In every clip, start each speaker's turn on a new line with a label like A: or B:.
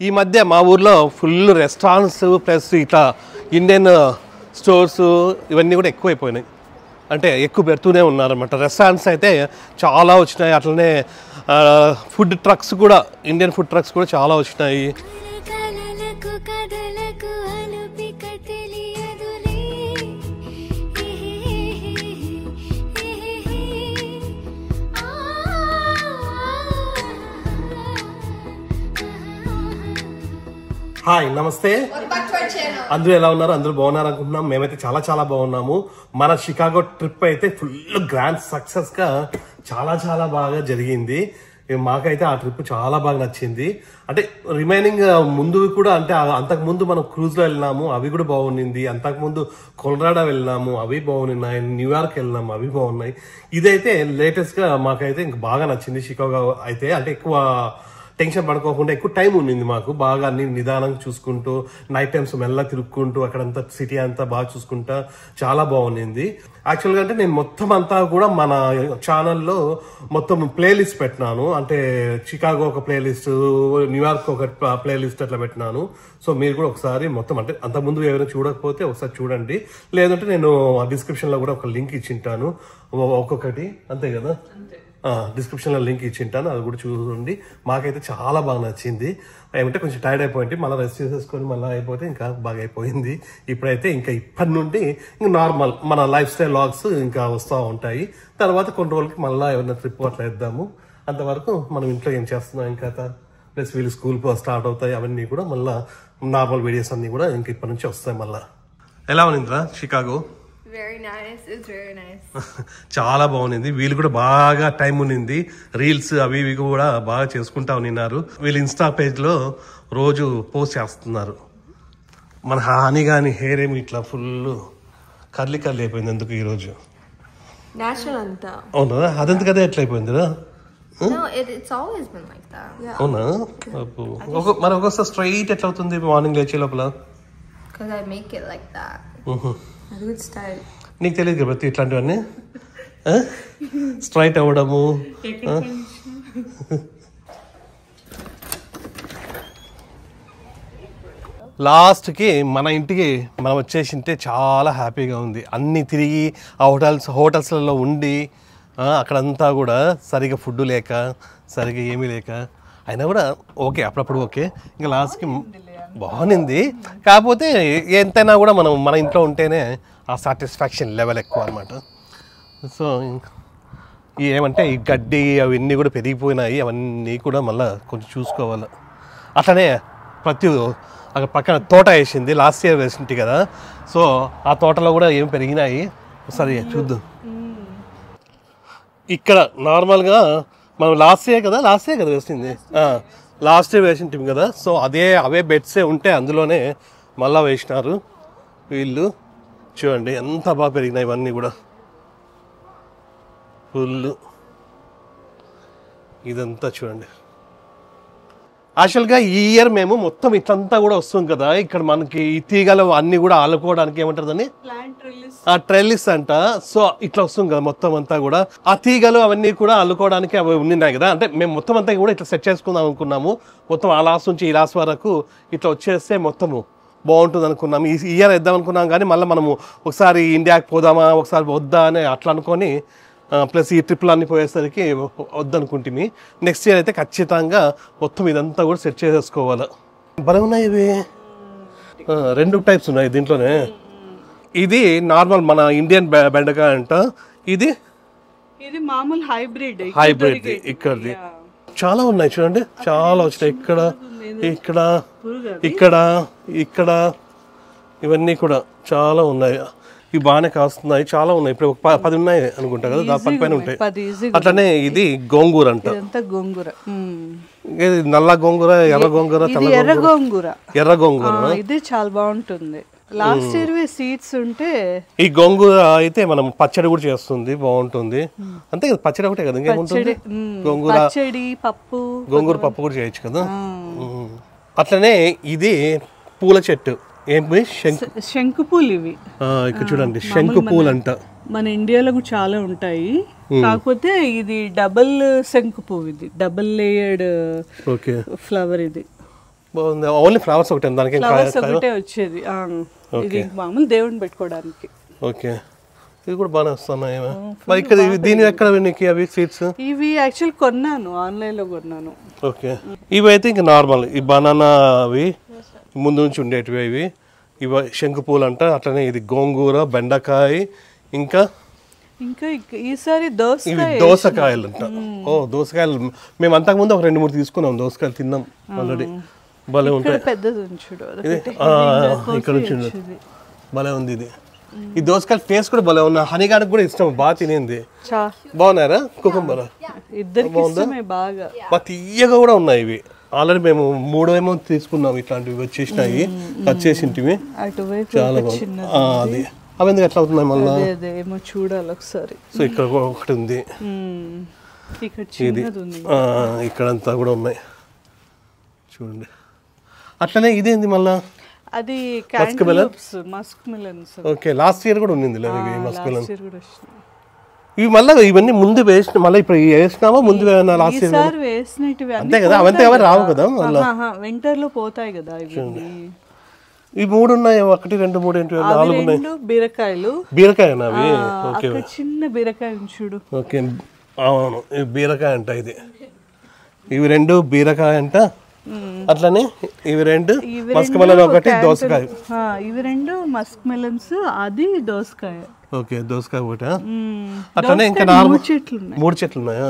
A: ఈ మధ్య మా ఊర్లో ఫుల్ రెస్టారెంట్స్ ప్లస్ ఇట్లా ఇండియన్ స్టోర్స్ ఇవన్నీ కూడా ఎక్కువైపోయినాయి. అంటే ఎక్కువ పెడుతూనే ఉన్నారన్నమాట. రెస్టారెంట్స్ అయితే చాలా వచ్చినాయి. అట్లనే ఫుడ్ ట్రక్స్ కూడా, ఇండియన్ ఫుడ్ ట్రక్స్ కూడా చాలా వచ్చినాయి. హాయ్, నమస్తే. అందరూ ఎలా ఉన్నారు? అందరూ బాగున్నారు అనుకుంటున్నాం. మేమైతే చాలా చాలా బాగున్నాము. మన షికాగో ట్రిప్ అయితే ఫుల్ గ్రాండ్ సక్సెస్ గా చాలా చాలా బాగా జరిగింది. మాకైతే ఆ ట్రిప్ చాలా బాగా నచ్చింది. అంటే రిమైనింగ్ ముందు కూడా, అంటే అంతకు ముందు మనం క్రూజ్ లో వెళ్ళినాము, అవి కూడా బాగుంది. అంతకు ముందు కొలరాడో వెళ్ళినాము, అవి బాగున్నాయి. న్యూయార్క్ వెళ్ళినాము, అవి బాగున్నాయి. ఇదైతే లేటెస్ట్ గా మాకైతే ఇంకా బాగా నచ్చింది. షికాగో అయితే అంటే ఎక్కువ టెన్షన్ పడుకోకుండా ఎక్కువ టైం ఉండింది మాకు. బాగా అన్ని నిదానంగా చూసుకుంటూ, నైట్ టైమ్స్ మెల్ల తిరుక్కుంటూ, అక్కడంతా సిటీ అంతా బాగా చూసుకుంటా చాలా బాగుంది. యాక్చువల్గా అంటే నేను మొత్తం అంతా కూడా మన ఛానల్లో మొత్తం ప్లేలిస్ట్ పెట్టినాను. అంటే చికాగో ఒక ప్లేలిస్ట్, న్యూయార్క్ ఒక ప్లేలిస్ట్ అట్లా పెట్టినాను. సో మీరు కూడా ఒకసారి మొత్తం, అంటే అంతకుముందు ఎవరైనా చూడకపోతే ఒకసారి చూడండి. లేదంటే నేను డిస్క్రిప్షన్ లో కూడా ఒక లింక్ ఇచ్చింటాను ఒక్కొక్కటి, అంతే కదా? డిస్క్రిప్షన్ లో లింక్ ఇచ్చింటాను, అది కూడా చూడండి. మాకైతే చాలా బాగా నచ్చింది. ఏమంటే కొంచెం టైర్డ్ అయిపోయింది, మళ్ళీ రెస్ట్ చేసేసుకొని మళ్ళీ అయిపోతే ఇంకా బాగా అయిపోయింది. ఇప్పుడైతే ఇంకా ఇప్పటి నుండి ఇంకా నార్మల్ మన లైఫ్ స్టైల్ వ్లాగ్స్ ఇంకా వస్తూ ఉంటాయి. తర్వాత కొన్ని రోజులకి మళ్ళీ ఏమైనా ట్రిప్ అట్లా వేద్దాము. అంతవరకు మనం ఇంట్లో ఏం చేస్తున్నాం ఇంకా, ప్లస్ వీళ్ళు స్కూల్ స్టార్ట్ అవుతాయి, అవన్నీ కూడా మళ్ళీ నార్మల్ వీడియోస్ అన్ని కూడా ఇంకా ఇప్పటి నుంచి వస్తాయి మళ్ళీ. ఎలా ఉన్నిందిరా Chicago?
B: Very nice. It's very nice.
A: చాలా బాగుంది. వీళ్ళు కూడా బాగా టైం ఉన్నింది. రీల్స్ అవి ఇవి కూడా బాగా చేసుకుంటా ఉన్నారు. వీళ్ళు ఇన్స్టా పేజ్ లో రోజు పోస్ట్ చేస్తున్నారు. మన హాని గాని హెయిర్ ఏమి ఇట్లా ఫుల్ కర్లీ కర్లీ అయిపోయింది. ఎందుకు ఈ రోజు
B: Natural anta.
A: అవునా? అదంతా కదా ఎట్లా అయిపోయిందిరా?
B: No, it's always been like that. Yeah.
A: అవునా? మరి ఒక్కొక్కసారి స్ట్రైట్ ఎట్లా అవుతుంది మార్నింగ్ లేచే లోపల?
B: Because I make it like that. I do it style.
A: నీకు తెలియదు కదా ఇట్లాంటివన్నీ స్ట్రైట్ అవ్వడము. లాస్ట్కి మన ఇంటికి మనం వచ్చేసింటే చాలా హ్యాపీగా ఉంది. అన్నీ తిరిగి ఆ హోటల్స్లలో ఉండి అక్కడంతా కూడా సరిగా ఫుడ్ లేక, సరిగా ఏమీ లేక, అయినా కూడా ఓకే, అప్పుడప్పుడు ఓకే. ఇంకా లాస్ట్కి బాగుంది. కాకపోతే ఎంతైనా కూడా మనం మన ఇంట్లో ఉంటేనే ఆ సాటిస్ఫాక్షన్ లెవెల్ ఎక్కువ అనమాట. సో ఏమంటే ఈ గడ్డి అవన్నీ కూడా పెరిగిపోయినాయి, అవన్నీ కూడా మళ్ళీ కొంచెం చూసుకోవాలి. అట్లనే అక్కడ పక్కన తోట వేసింది, లాస్ట్ ఇయర్ వేసింటి కదా. సో ఆ తోటలో కూడా ఏం పెరిగినాయి, ఒకసారి చూద్దాం. ఇక్కడ నార్మల్గా మనం లాస్ట్ ఇయర్ కదా వేసింది, లాస్ట్ ఇయర్ వేసింటివి కదా. సో అవే బెడ్సే ఉంటే అందులోనే మళ్ళీ వేసినారు వీళ్ళు. చూడండి ఎంత బాగా పెరిగినాయి ఇవన్నీ కూడా ఫుల్. ఇదంతా చూడండి. యాక్చువల్గా ఈ ఇయర్ మేము మొత్తం ఇట్లంతా కూడా వస్తుంది కదా. ఇక్కడ మనకి ఈ తీగలు అన్నీ కూడా ఆలుకోవడానికి ఏమంటారు దాన్ని, ట్రెల్లిస్ అంట. సో ఇట్లా వస్తుంది కదా మొత్తం అంతా కూడా. ఆ తీగలు అవన్నీ కూడా అల్లుకోవడానికి అవి ఉన్నాయి కదా. అంటే మేము మొత్తం అంతా కూడా ఇట్లా సెట్ చేసుకుందాం అనుకున్నాము. మొత్తం ఆ లాస్ట్ నుంచి ఈ లాస్ట్ వరకు ఇట్లా వచ్చేస్తే మొత్తము బాగుంటుంది అనుకున్నాము. ఈ ఇయర్ వేద్దాం అనుకున్నాం, కానీ మళ్ళీ మనము ఒకసారి ఇండియాకి పోదామా, ఒకసారి వద్దా అని అట్లా అనుకొని, ప్లస్ ఈ ట్రిప్లు అన్నీ పోయేసరికి వద్దనుకుంటుంది. నెక్స్ట్ ఇయర్ అయితే ఖచ్చితంగా మొత్తం ఇదంతా కూడా సెట్ చేసేసుకోవాలి. భలే ఉన్నాయి ఇవి. 2 టైప్స్ ఉన్నాయి దీంట్లోనే. ఇది నార్మల్ మన ఇండియన్ బెండకాయ అంట. ఇది
C: మామూలు హైబ్రిడ్
A: ఇక్కడది. చాలా ఉన్నాయి చూడండి, చాలా వచ్చినాయి. ఇక్కడ ఇవన్నీ కూడా చాలా ఉన్నాయి. ఇవి బాగానే కాస్తున్నాయి, చాలా ఉన్నాయి. ఇప్పుడు 10 ఉన్నాయి అనుకుంటా కదా, 10 పైన ఉంటాయి. అట్లనే ఇది గోంగూర అంట. నల్ల గోంగూర, ఎర్ర గోంగూర, ఎర్ర గోంగూర.
C: ఇది చాలా బాగుంటుంది. లాస్ట్ ఇయర్ సీడ్స్ ఉంటే
A: ఈ గోంగూర అయితే మనం పచ్చడి కూడా చేస్తుంది, బాగుంటుంది. అంతే కదా, పచ్చడి ఒకటే కదా, ఇంకేముంటుంది. గోంగూర
C: పప్పు,
A: గోంగూర పప్పు కూడా చేయొచ్చు కదా. అట్లనే ఇది పూల చెట్టు, ఏమి
C: శంకు పూలు. ఇవి
A: ఇక్కడ చూడండి, శంకు పూలు అంట.
C: మన ఇండియాలో కూడా చాలా ఉంటాయి. కాకపోతే ఇది డబుల్ శంకు పువ్వు, ఇది డబుల్ లేయర్డ్ ఫ్లవర్. ఇది
A: బాగుంది. ఓన్లీ ఫ్లవర్స్ ఒకటే దానికి
C: ఫ్లవర్స్ ఒకటే వచ్చేది. ఇది మామూలు దేవుడిని పెట్టుకోవడానికి.
A: ఓకే, ఇది కూడా బాగానే వస్తున్నాయి. మరి ఇక్కడ దీని ఎక్కడ నీకు అవి సీడ్స్?
C: ఇవి యాక్చువల్ కొన్నాను, ఆన్లైన్లో కొన్నాను.
A: ఓకే, ఇవి అయితే ఇంకా నార్మల్ ఈ బనానా అవి ముందు నుంచి ఉండేటివి ఇవి. ఇవి శంకు పూలు అంట. అట్లనే ఇది గోంగూర, బెండకాయ, ఇంకా
C: ఈసారి
A: దోసకాయలు అంట. ఓ దోసకాయలు మేము అంతకుముందు ఒక 2-3 తీసుకున్నాం. దోసకాయలు తిన్నాం ఆల్రెడీ. భలే ఉంటాయి. ఇక్కడ నుంచి భలే ఉంది ఇది. ఈ దోసకాయల టేస్ట్ కూడా భలే ఉన్నాయి. హనీగాడికి కూడా ఇష్టం, బాగా తినేది. బాగున్నారా? కుకుంబర్
C: బాగా
A: తీయగా కూడా ఉన్నాయి ఇవి. ఆల్రెడీ మేము 3 ఏమో తీసుకున్నాం. ఇట్లాంటివి వచ్చేసినాయి, వచ్చేసింటివి. చాలా బాగుంది. అది అవి ఎందుకు ఎట్లా అవుతున్నాయి మళ్ళీ
C: ఏమో చూడాలి ఒకసారి.
A: సో ఇక్కడ ఒకటి ఉంది, ఇది ఇక్కడంతా కూడా ఉన్నాయి చూడండి. అట్లనే ఇదేంది మళ్ళా?
C: అది Musk melons.
A: Okay, last year కూడా ఉంది మస్క్ మిలన్. ఇవి మళ్ళీ ఇవన్నీ ముందు వేసిన, మళ్ళీ ఇప్పుడు వేసినామా? ముందు లాస్ట్ ఇయర్
C: వేసినవి
A: అంతే కదా, అవంతే ఎవరు రావు కదా మళ్ళీ,
C: వింటర్ లో పోతాయి కదా.
A: ఈ 3 ఉన్నాయి, 1, 2, 3 ఏంటి 4 ఉన్నాయి.
C: బీరకాయలు.
A: బీరకాయనా అవి? ఓకే,
C: చిన్న బీరకాయ చూడు.
A: ఓకే, అవును, ఇది బీరకాయ అంట. ఇవి 2 బీరకాయ అంట. అట్లనే ఇవి 2 మస్క్ మెలన్, ఒకటి దోసకాయ.
C: ఇవి 2 మస్క్ మెలన్స్, అది దోసకాయ.
A: ఓకే, దోసకాయ ఒకటి. అట్లనే ఇంకా 3 చెట్లు ఉన్నాయా?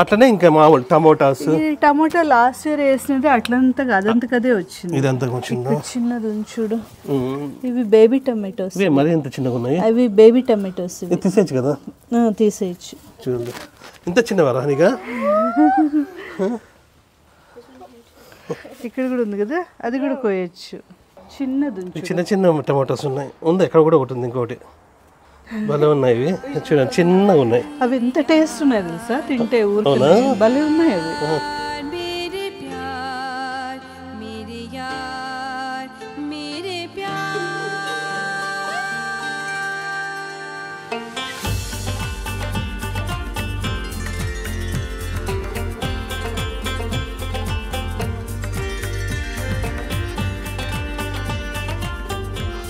A: అట్లనే ఇంకా మామూలు టమోటాస్.
C: టమోటా లాస్ట్ ఇయర్ వేసినది అట్లంతా అదంతకదే వచ్చింది.
A: ఇదంతా వచ్చిందా?
C: చిన్నది చూడు. ఇవి బేబీ టమాటోస్.
A: మరి ఎంత చిన్నగా ఉన్నాయి?
C: అవి బేబీ టమాటోస్.
A: తీసేయచ్చు కదా?
C: తీసేయచ్చు.
A: చూడండి ఇంత చిన్నవారా? నీగా
C: ఇక్కడ కూడా ఉంది కదా, అది కూడా కోయచ్చు. చిన్నది
A: చిన్న చిన్న టమాటోస్ ఉన్నాయి. ఉంది ఎక్కడ కూడా ఒకటి ఉంది, ఇంకోటి. భలే ఉన్నాయి ఇవి, చూడండి చిన్నగా ఉన్నాయి.
C: అవి ఎంత టేస్ట్ ఉన్నాయి తెలుసా, తింటే ఊరు భలే ఉన్నాయి అవి.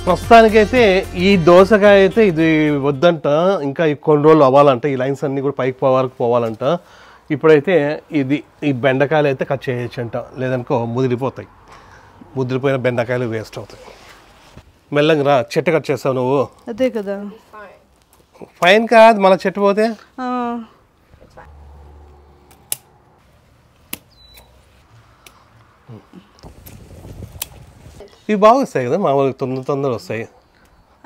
A: ప్రస్తుతానికైతే ఈ దోసకాయ అయితే ఇది వద్దంట, ఇంకా కొన్ని రోజులు అవ్వాలంట. ఈ లైన్స్ అన్నీ కూడా పైకి వరకు పోవాలంట. ఇప్పుడైతే ఈ బెండకాయలు అయితే కట్ చేయొచ్చంట, లేదనుకో ముదిరిపోతాయి. ముదిరిపోయిన బెండకాయలు వేస్ట్ అవుతాయి. మెల్లగా రా, చెట్టు కట్ చేస్తావు నువ్వు.
C: అదే కదా,
A: ఫైన్ కాదు మళ్ళీ చెట్టు పోతే. ఇవి బాగా వస్తాయి కదా, మామూలుగా తొందర వస్తాయి.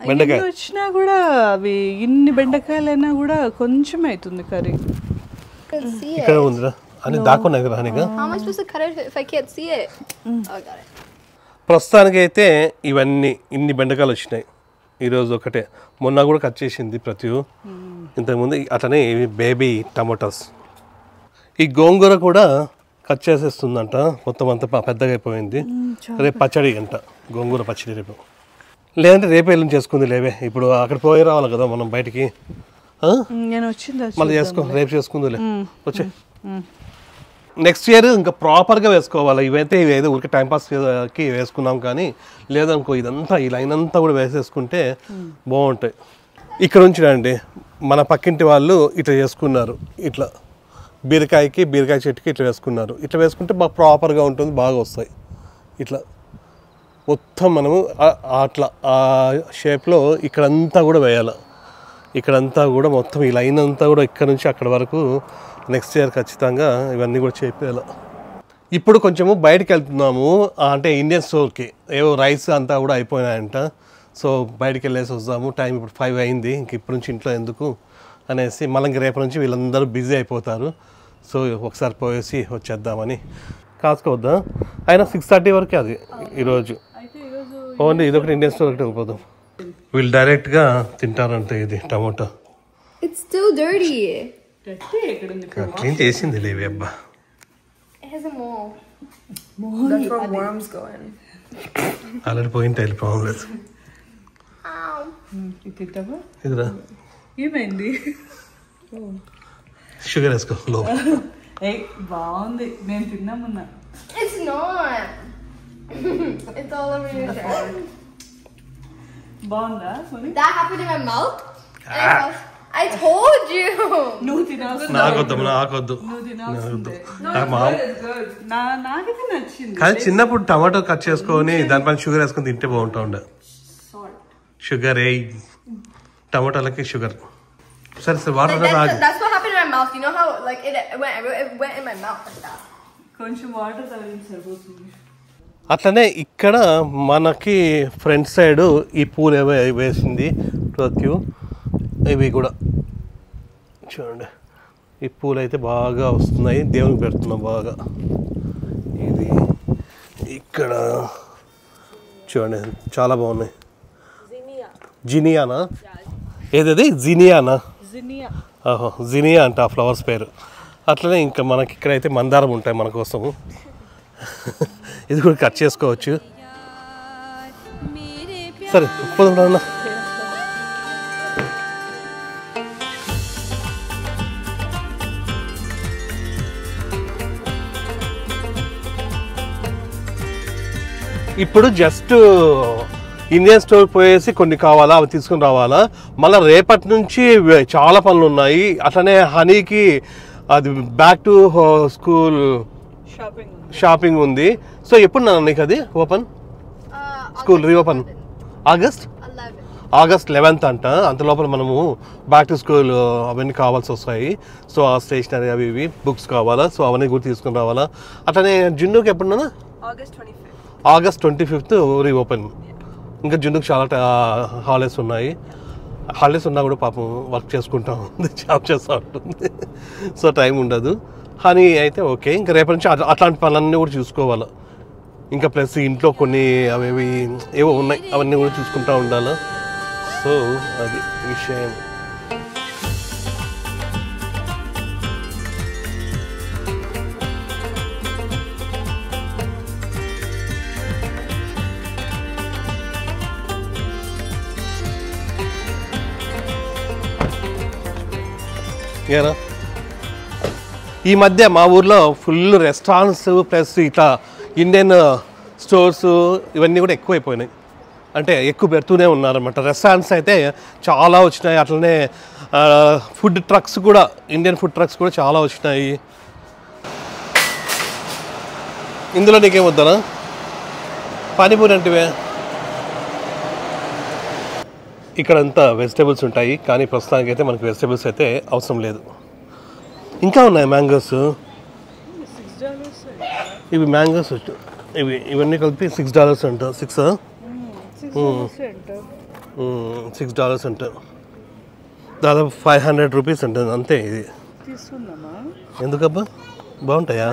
A: బెండకాయ
C: వచ్చినా కూడా అవి ఇన్ని బెండకాయలైనా కూడా కొంచెం అవుతుంది కర్రీ.
A: ఇక్కడ ఉందిరా అని దాక్కున్నాయి కదా. ప్రస్తుతానికి అయితే ఇవన్నీ ఇన్ని బెండకాయలు వచ్చినాయి ఈరోజు ఒకటే. మొన్న కూడా కట్ చేసింది ప్రతి. ఇంతకుముందు అట్లనే ఇవి బేబీ టమాటోస్. ఈ గోంగూర కూడా కట్ చేసేస్తుందంట, మొత్తం అంతా పెద్దగా అయిపోయింది. రేపు పచ్చడి అంట, గోంగూర పచ్చడి రేపు. లేదంటే రేపు వెళ్ళి చేసుకుంది లేవే. ఇప్పుడు అక్కడ పోయి రావాలి కదా మనం బయటికి. మళ్ళీ రేపు చేసుకుందిలే. వచ్చే నెక్స్ట్ ఇయర్ ఇంకా ప్రాపర్గా వేసుకోవాలి. ఇవైతే ఇవేదో ఊరికి టైంపాస్కి వేసుకున్నాం, కానీ లేదనుకో ఇదంతా ఈ లైన్ అంతా కూడా వేసేసుకుంటే బాగుంటాయి. ఇక్కడ నుంచి రండి, మన పక్కింటి వాళ్ళు ఇట్లా చేసుకున్నారు. ఇట్లా బీరకాయ చెట్టుకి ఇట్లా వేసుకున్నారు. ఇట్లా వేసుకుంటే బాగా ప్రాపర్గా ఉంటుంది, బాగా వస్తాయి. ఇట్లా మొత్తం మనము అట్లా ఆ షేప్లో ఇక్కడంతా కూడా వేయాలి. ఇక్కడంతా కూడా మొత్తం ఈ లైన్ అంతా కూడా ఇక్కడ నుంచి అక్కడ వరకు నెక్స్ట్ ఇయర్ ఖచ్చితంగా ఇవన్నీ కూడా చేయాలి. ఇప్పుడు కొంచెము బయటకు వెళ్తున్నాము, అంటే ఇండియన్ స్టోర్కి. ఏవో రైస్ అంతా కూడా అయిపోయినాయంట. సో బయటికి వెళ్ళేసి వద్దాము. టైం ఇప్పుడు 5 అయింది. ఇంక ఇప్పటి నుంచి ఇంట్లో ఎందుకు అనేసి మళ్ళీ రేపటి నుంచి వీళ్ళందరూ బిజీ అయిపోతారు. సో ఒకసారి పోయేసి వచ్చేద్దామని. కాసుకోవద్దా? అయినా 6:30 వరకే అది ఈరోజు. ఓన్లీ ఇదొకటి ఇండియన్ స్టోర్ ఒకటి వెళ్ళిపోదాం. వీళ్ళు డైరెక్ట్గా తింటారంటే ఇది టమోటా. క్లీన్ చేసింది లేవి అబ్బా. ఆల్రెడీ పోయింటే వెళ్ళిపోవడం లేదు. ఇదిరా
C: ఏమైంది?
A: షుగర్ వేసుకో లో.
C: బాగుంది, నేను తిన్నామన్నా.
B: It's not. It's all over your shirt.
C: బాగుందా Soni?
B: That happened in my mouth. I told you.
C: నువ్వు తినాల్సిందే.
A: నాకొద్దు
C: నువ్వు తినాల్సిందే. నాకైతే నచ్చింది.
A: కానీ చిన్నప్పుడు టమాటో కట్ చేసుకొని దానిపైన షుగర్ వేసుకొని తింటే బాగుంటా ఉండే. షుగర్ టమాటాలకి షుగర్. సరే సరే water
B: That's what happened in my mouth. You know how like it went in my mouth like that.
C: కొంచెం వాటర్ తాగితే సరిపోతుంది.
A: అట్లనే ఇక్కడ మనకి ఫ్రంట్ సైడ్ ఈ పూలు ఏవో వేసింది టోక్యూ. ఇవి కూడా చూడండి, ఈ పూలు అయితే బాగా వస్తున్నాయి, దేవునికి పెడుతున్నాం బాగా. ఇది ఇక్కడ చూడండి చాలా బాగున్నాయి. జినియానా? ఏదది జినియానా? ఓహో జినియా అంట ఆ ఫ్లవర్స్ పేరు. అట్లనే ఇంకా మనకి ఇక్కడైతే మందారం ఉంటాయి మన కోసము. ఇది కూడా కట్ చేసుకోవచ్చు. సరే పోదాం. ఇప్పుడు జస్ట్ ఇండియన్ స్టోర్ పోయేసి కొన్ని కావాలా అవి తీసుకుని రావాలా. మళ్ళీ రేపటి నుంచి చాలా పనులు ఉన్నాయి. అట్లనే హనీకి అది బ్యాక్ టు స్కూల్ షాపింగ్ ఉంది. సో ఎప్పుడు నీకు అది open school reopen? August 11th అంట. అంత లోపల మనము బ్యాక్ టు స్కూల్ అవన్నీ కావాల్సి వస్తాయి. సో ఆ స్టేషనరీ అవి ఇవి బుక్స్ కావాలా. సో అవన్నీ కూడా తీసుకుని రావాలా. అట్లనే జున్నుకి ఎప్పుడున్నా? August 25th reopen. ఇంకా జున్నుకి చాలా హాలిడేస్ ఉన్నాయి. హాలిడేస్ ఉన్నా కూడా పాపం వర్క్ చేసుకుంటా ఉంది, జాబ్ చేస్తూ ఉంటుంది. సో టైం ఉండదు. హనీ అయితే ఓకే. ఇంకా రేపటి నుంచి అట్లాంటి పనులన్నీ కూడా చూసుకోవాలి. ఇంకా ప్లస్ ఇంట్లో కొన్ని అవి ఏవో ఉన్నాయి, అవన్నీ కూడా చూసుకుంటూ ఉండాలి. సో అది విషయం. ఏనా ఈ మధ్య మా ఊర్లో ఫుల్ రెస్టారెంట్స్ ప్లస్ ఇట్లా ఇండియన్ స్టోర్స్ ఇవన్నీ కూడా ఎక్కువైపోయినాయి. అంటే ఎక్కువ పెడుతూనే ఉన్నారన్నమాట. రెస్టారెంట్స్ అయితే చాలా వచ్చినాయి. అట్లనే ఫుడ్ ట్రక్స్ కూడా, ఇండియన్ ఫుడ్ ట్రక్స్ కూడా చాలా వచ్చినాయి. ఇందులో నీకేం వద్దానా? పానీపూరి అంటివే. ఇక్కడంతా వెజిటేబుల్స్ ఉంటాయి, కానీ ప్రస్తుతానికి అయితే మనకి వెజిటేబుల్స్ అయితే అవసరం లేదు. ఇంకా ఉన్నాయి మ్యాంగోస్. ఇవి మ్యాంగోస్ ఇవన్నీ కలిపి $6 అంట. $6 అంట. దాదాపు 500 రూపీస్ ఉంటుంది అంతే. ఇది ఎందుకబ్బా బాగుంటాయా?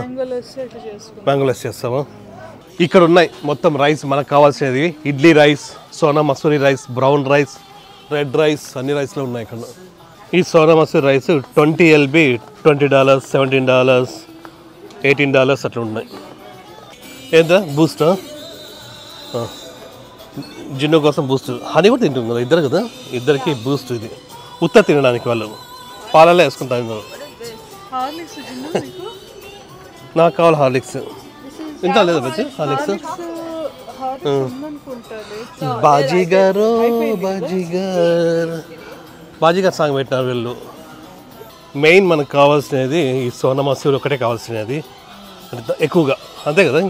A: మ్యాంగోలెస్ చేస్తావా? ఇక్కడ ఉన్నాయి మొత్తం రైస్ మనకు కావాల్సినది. Idli rice, Sona Masuri rice, brown rice, red rice, అన్ని రైస్లో ఉన్నాయి ఇక్కడ. ఈ సోనా మసూరి రైస్ 20 LB $20, $17, $18 అట్లా ఉన్నాయి. ఏందా బూస్టా? జిన్ను కోసం బూస్ట్. హనీ కూడా తింటుంది కదా, ఇద్దరు కదా, ఇద్దరికి బూస్ట్. ఇది ఉత్త తినడానికి వాళ్ళు పాలల్లో వేసుకుంటారు ఇందులో. నాకు కావాలి హార్లిక్స్. ఇంకా లేదా బచ్చి హార్లిక్స్? బాజీగారు బాజీగారు సాంగ్ పెట్టినారు వీళ్ళు. మెయిన్ మనకు కావాల్సినది ఈ సోనా మసూరి ఒకటే కావాల్సినది ఎక్కువగా, అంతే కదా.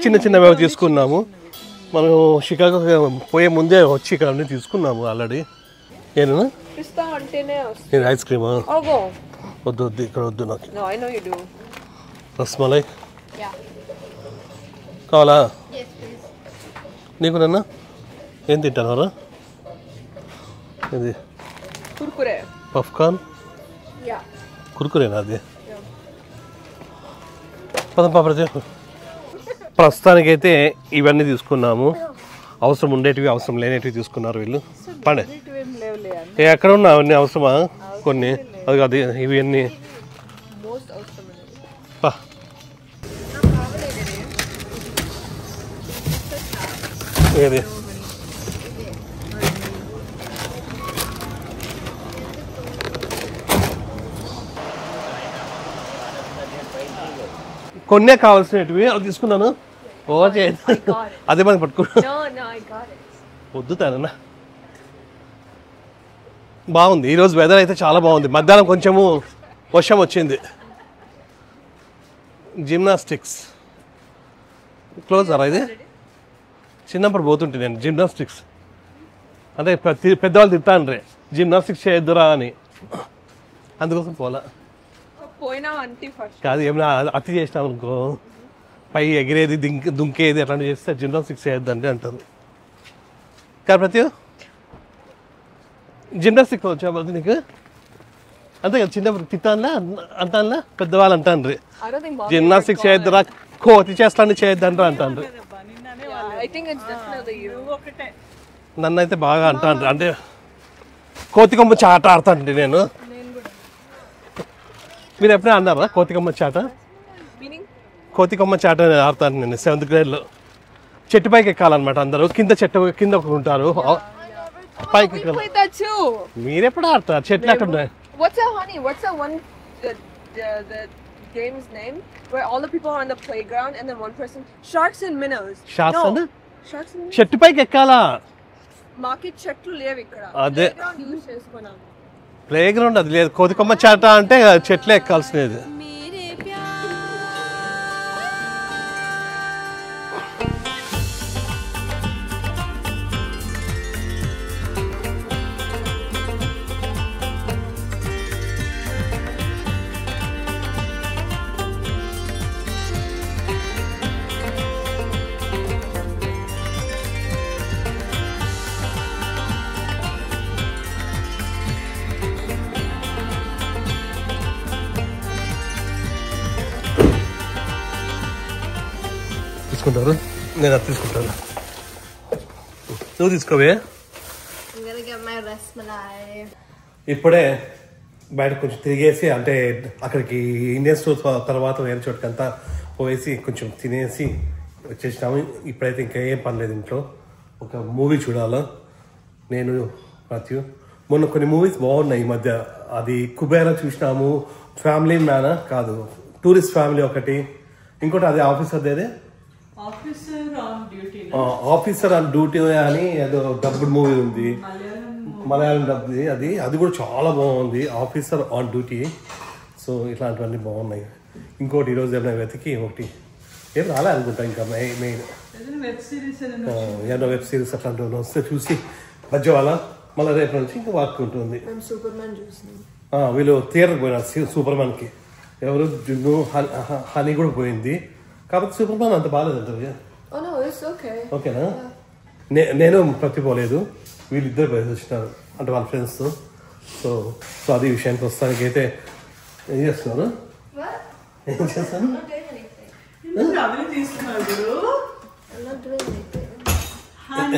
A: చిన్న చిన్నవి తీసుకున్నాము మనం. షికాగో పోయే ముందే వచ్చి ఇక్కడ అన్నీ తీసుకున్నాము ఆల్రెడీ. ఏనా నేను ఐస్ క్రీమా? వద్దు వద్దు, ఇక్కడ వద్దు నాకు. రస్మలై కావాలా నీకు? నన్న ఏం తింటాను? ఇది పఫ్కార్న్ కుర్కురేనా అది? పదం పాప. ప్రస్తుతానికైతే ఇవన్నీ తీసుకున్నాము. అవసరం ఉండేటివి, అవసరం లేనేటివి తీసుకున్నారు వీళ్ళు. పండే ఎక్కడ ఉన్నా అవన్నీ అవసరమా? కొన్ని అది కాదు, ఇవన్నీ ఏది కొన్నే కావాల్సినవి అవి తీసుకున్నాను. అదే మనకి పట్టుకున్నా. వద్దు తనన్నా. బాగుంది ఈరోజు వెదర్ అయితే చాలా బాగుంది. మధ్యాహ్నం కొంచెము వర్షం వచ్చింది. జిమ్నాస్టిక్స్ క్లోజ్ అరా ఇది. చిన్నప్పుడు పోతుంటే నేను జిమ్నాస్టిక్స్ అంటే పెద్దవాళ్ళు తింటాను రే జిమ్నాస్టిక్స్ చేయొద్దురా అని, అందుకోసం పోలా. కాదు ఏమైనా అతి చేసినాం అనుకో పై ఎగిరేది దుంకేది అట్లాంటివి చేస్తే జిమ్నాస్టిక్స్ చేయొద్దండి అంటారు. కానీ ప్రతి జిమ్నాస్టిక్ వచ్చా నీకు అంతే కదా, చిన్నప్పుడు తిట్టానులా అంటానులా పెద్దవాళ్ళు అంటాను జిమ్నాస్టిక్స్ చేయొద్దురా కోతి చేస్తాను చేయొద్దంటారు అంటాను. నన్ను అయితే బాగా అంటాను అంటే కోతి కొమ్మ చాట ఆడతానండి నేను. మీరు ఎప్పుడైనా అన్నారా కోతి కొమ్మ చాట? కోతి కొమ్మ చాట ఆడతాను నేను 7th grade. చెట్టు పైకి ఎక్కాలన్నమాట అందరూ, కింద ఒకరు ఉంటారు పైకి ఎక్కాలి. మీరెప్పుడు ఆడతారు చెట్లు ఎక్కడ?
B: What's that one the game's name where all the people are on the playground and then one person sharks and minnows.
A: Sharks and
B: sharks and
A: చెట్టు పైకి ఎక్కాలా?
B: మాకి చెట్లు లేవు ఇక్కడ.
A: అదే
B: యూస్ చేసుకున్నాం.
A: ప్లే గ్రౌండ్ అది లేదు. కోతి కొమ్మ చాట అంటే చెట్లే ఎక్కాల్సినది. తీసుకుంటారు, నేను అది తీసుకుంటాను. నువ్వు తీసుకోవే. ఇప్పుడే బయట కొంచెం తిరిగేసి అంటే అక్కడికి ఇండియన్ స్టోర్ తర్వాత వేరే చోటుకంతా పోయేసి కొంచెం తినేసి వచ్చేసినాము. ఇప్పుడైతే ఇంకా ఏం పని లేదు ఇంట్లో. ఒక మూవీ చూడాలా నేను మాథ్యూ. మొన్న కొన్ని మూవీస్ బాగున్నాయి ఈ మధ్య. అది కుబేరా చూసినాము, ఫ్యామిలీ మ్యానా కాదు టూరిస్ట్ ఫ్యామిలీ ఒకటి, ఇంకోటి అది ఆఫీసర్దేదే ఆఫీసర్ ఆన్ డ్యూటీ అని ఏదో డబ్బుడ్ మూవీ ఉంది, మలయాళం డబ్బుది. అది కూడా చాలా బాగుంది, ఆఫీసర్ ఆన్ డ్యూటీ. సో ఇట్లాంటివన్నీ బాగున్నాయి. ఇంకోటి ఈరోజు ఏమైనా వెతికి ఒకటి ఏం రాలే అనుకుంటా ఇంకా మెయిన్ ఏదో వెబ్ సిరీస్ అట్లాంటివి వస్తే చూసి మధ్య వాళ్ళ మళ్ళీ రేపు నుంచి ఇంకా వర్క్ ఉంటుంది. వీళ్ళు థియేటర్కి పోయినారు సూపర్ మ్యాన్కి. ఎవరు జున్ను హనీ కూడా పోయింది. కాబట్టి సూపర్ మ్యాన్ అంత బాగాలేదంటారు. ఓకేనా? నేను ప్రతిపోలేదు, వీళ్ళిద్దరు పోయి వచ్చినారు అంటే వాళ్ళ ఫ్రెండ్స్. సో అది విషయానికి వస్తానికి అయితే ఏం చేస్తున్నారు? ఏం చేస్తాను?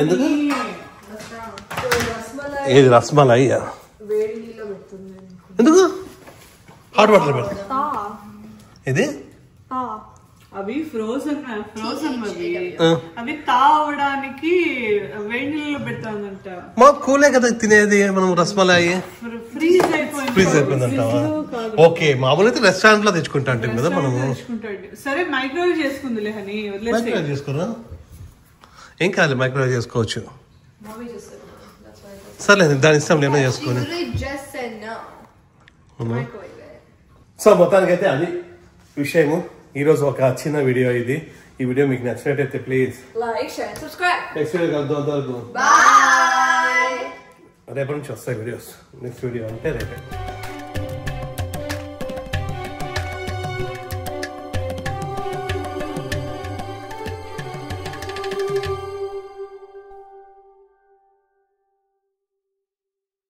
A: ఎందుకు? ఏది రస్మలై? ఎందుకు హాట్ వాటర్ పెడతా? ఇది
C: అవి ఫ్రోజన్ అవి తాగడానికి వేడి నీళ్ళు పెడతానంట.
A: మాకు కూలే కదా తినేది. మనం రస్మలై ఫ్రీజ్ అయిపోయిందంటావా? ఓకే, మామూలు అయితే రెస్టారెంట్ లో తెచ్చుకుంటా అంటే కదా మనం.
C: సరే మైక్రోవేవ్ చేసుకుందిలే అని
A: మైక్రోవేవ్ చేసుకున్నా ఏం కాదు, మైక్రోవేవ్ చేసుకోవచ్చు. సర్లేదు దాని ఇష్టం నేను చేసుకుని. సో మొత్తానికైతే అది విషయము. ఈరోజు ఒక చిన్న వీడియో ఇది. ఈ వీడియో మీకు నచ్చినట్టయితే please
B: like, share, subscribe.
A: Next video కలుద్దాం. అంతవరకు
B: బాయ్.
A: రేపటి నుంచి వస్తాయి వీడియోస్. నెక్స్ట్ వీడియో అంటే రేపే.